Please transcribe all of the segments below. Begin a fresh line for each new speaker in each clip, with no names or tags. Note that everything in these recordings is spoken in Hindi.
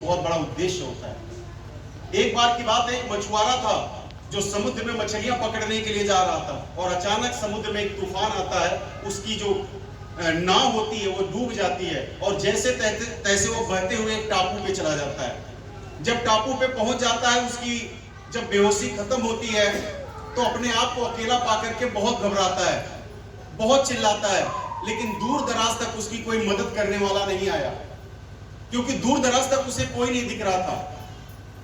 बहुत बड़ा उद्देश्य होता है। एक बार की बात है, एक मछुआरा था जो समुद्र में मछलियां पकड़ने के लिए जा रहा था और अचानक समुद्र में एक तूफान आता है। उसकी जो नाव होती है वो डूब जाती है और जैसे तैसे वो बहते हुए एक टापू पे चला जाता है। जब टापू पे पहुंच जाता है, उसकी जब बेहोशी खत्म होती है तो अपने आप को अकेला पाकर के बहुत घबराता है, बहुत चिल्लाता है, लेकिन दूर दराज तक उसकी कोई मदद करने वाला नहीं आया, क्योंकि दूर दराज तक उसे कोई नहीं दिख रहा था।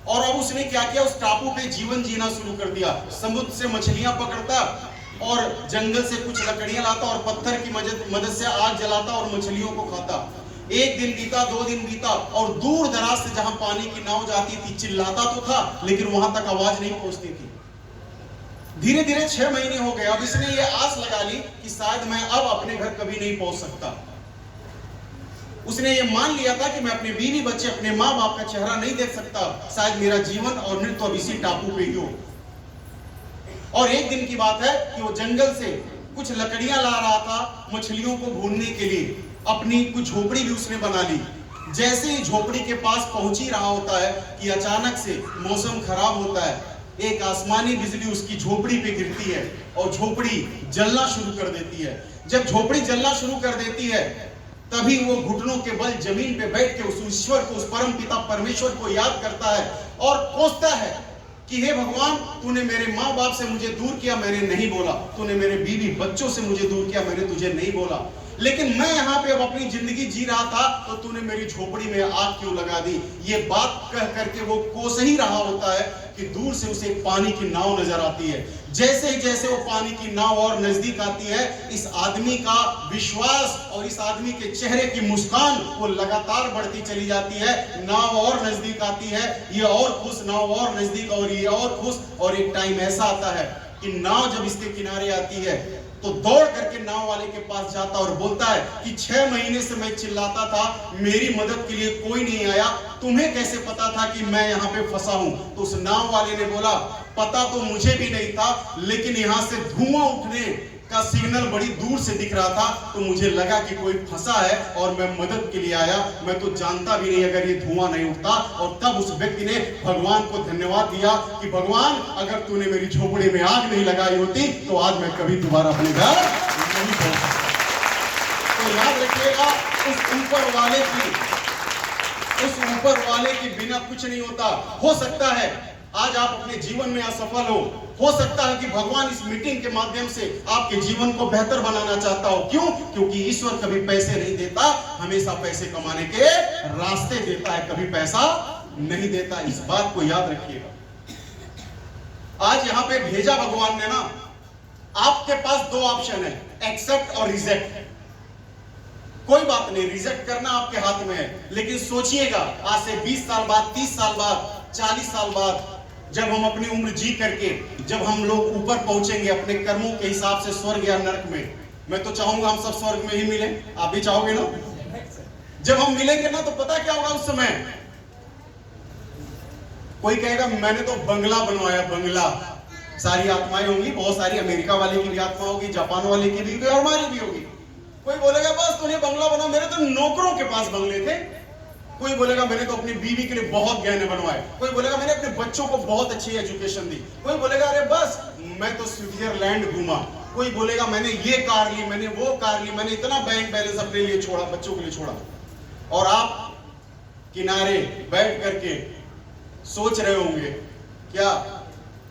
और अब उसने क्या किया, उस टापू पे जीवन जीना शुरू कर दिया। समुद्र से मछलियां पकड़ता और जंगल से कुछ लकड़ियां लाता और पत्थर की मदद से आग जलाता और मछलियों को खाता। एक दिन बीता, 2 दिन बीता और दूर दराज से जहां पानी की नाव जाती थी, चिल्लाता तो था लेकिन वहां तक आवाज नहीं पहुंचती थी। धीरे धीरे 6 महीने हो गए। अब इसने ये आस लगा ली कि शायद मैं अब अपने घर कभी नहीं पहुंच सकता। उसने ये मान लिया था कि मैं अपने बीवी बच्चे, अपने माँ बाप का चेहरा नहीं देख सकता, शायद मेरा जीवन और मृत्यु अब इसी टापू पे ही हो। और एक दिन की बात है कि वो जंगल से कुछ लकड़ियां ला रहा था मछलियों को भूनने के लिए। अपनी कुछ झोपड़ी भी उसने बना ली। जैसे ही झोपड़ी के पास पहुंच ही रहा होता है कि अचानक से मौसम खराब होता है। एक आसमानी बिजली उसकी झोपड़ी पे गिरती है और झोपड़ी जलना शुरू कर देती है। जब झोपड़ी जलना शुरू कर देती है, तभी वो घुटनों के बल जमीन पे बैठ के उस ईश्वर को, उस परम पिता परमेश्वर को याद करता है और कोसता है कि हे भगवान, तूने मेरे माँ बाप से मुझे दूर किया, मैंने नहीं बोला। तूने मेरे बीवी बच्चों से मुझे दूर किया, मैंने तुझे नहीं बोला। लेकिन मैं यहाँ पे अब अपनी जिंदगी जी रहा था तो तूने मेरी झोपड़ी में आग क्यों लगा दी। ये बात कह करके वो कोस ही रहा होता है कि दूर से उसे पानी की नाव नजर आती है। जैसे ही जैसे वो पानी की नाव और नजदीक आती है, इस आदमी का विश्वास और इस आदमी के चेहरे की मुस्कान वो लगातार बढ़ती चली जाती है। नाव और नजदीक आती है, ये और खुश, नाव और नजदीक और ये और खुश। और एक टाइम ऐसा आता है कि नाव जब इसके किनारे आती है तो दौड़ करके नाव वाले के पास जाता और बोलता है कि 6 महीने से मैं चिल्लाता था, मेरी मदद के लिए कोई नहीं आया, तुम्हें कैसे पता था कि मैं यहाँ पे फंसा हूं। तो उस नाव वाले ने बोला, पता तो मुझे भी नहीं था, लेकिन यहाँ से धुआं उठने का सिग्नल बड़ी दूर से दिख रहा था तो मुझे लगा कि कोई फंसा है और मैं मदद के लिए आया। मैं तो जानता भी नहीं अगर ये धुआं नहीं उठता। और तब उस व्यक्ति ने भगवान को धन्यवाद दिया कि भगवान, अगर तूने मेरी झोपड़ी में आग नहीं लगाई होती तो आज मैं कभी दोबारा अपने घर नहीं पहुंच सकता। तो याद रखिएगा, उस ऊपर वाले की बिना कुछ नहीं होता। हो सकता है आज आप अपने जीवन में असफल हो सकता है कि भगवान इस मीटिंग के माध्यम से आपके जीवन को बेहतर बनाना चाहता हो। क्यों? क्योंकि ईश्वर कभी पैसे नहीं देता, हमेशा पैसे कमाने के रास्ते देता है, कभी पैसा नहीं देता। इस बात को याद रखिएगा। आज यहां पे भेजा भगवान ने ना, आपके पास 2 ऑप्शन है, एक्सेप्ट और रिजेक्ट। कोई बात नहीं, रिजेक्ट करना आपके हाथ में है, लेकिन सोचिएगा आज से 20 साल बाद, 30 साल बाद, 40 साल बाद, जब हम अपनी उम्र जी करके, जब हम लोग ऊपर पहुंचेंगे अपने कर्मों के हिसाब से स्वर्ग या नरक में, मैं तो चाहूंगा हम सब स्वर्ग में ही मिले। आप भी चाहोगे ना? जब हम मिलेंगे ना तो पता क्या होगा उस समय? कोई कहेगा मैंने तो बंगला बनवाया, बंगला। सारी आत्माएं होंगी, बहुत सारी, अमेरिका वाले की भी आत्मा होगी, जापान वाले की भी और हमारी भी होगी। कोई बोलेगा बस तूने बंगला बना, मेरे तो नौकरों के पास बंगले थे। कोई बोलेगा मैंने तो अपनी बीवी के लिए बहुत गहने बनवाए। कोई बोलेगा मैंने अपने बच्चों को बहुत अच्छी एजुकेशन दी। कोई बोलेगा अरे बस मैं तो स्विट्जरलैंड घूमा। कोई बोलेगा मैंने ये कार ली, मैंने वो कार ली, मैंने इतना बैंक बैलेंस अपने लिए छोड़ा, बच्चों के लिए छोड़ा। और आप किनारे बैठ करके सोच रहे होंगे क्या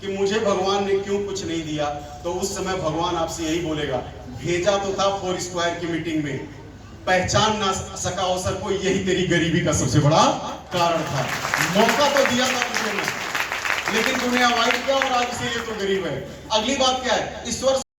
कि मुझे भगवान ने क्यों कुछ नहीं दिया। तो उस समय भगवान आपसे यही बोलेगा, भेजा तो था 4 स्क्वायर की मीटिंग में, पहचान ना सका अवसर को, यही तेरी गरीबी का सबसे बड़ा कारण था। मौका तो दिया था तुझे, लेकिन तूने अवॉइड किया और आज इसीलिए तो गरीब है। अगली बात क्या है? ईश्वर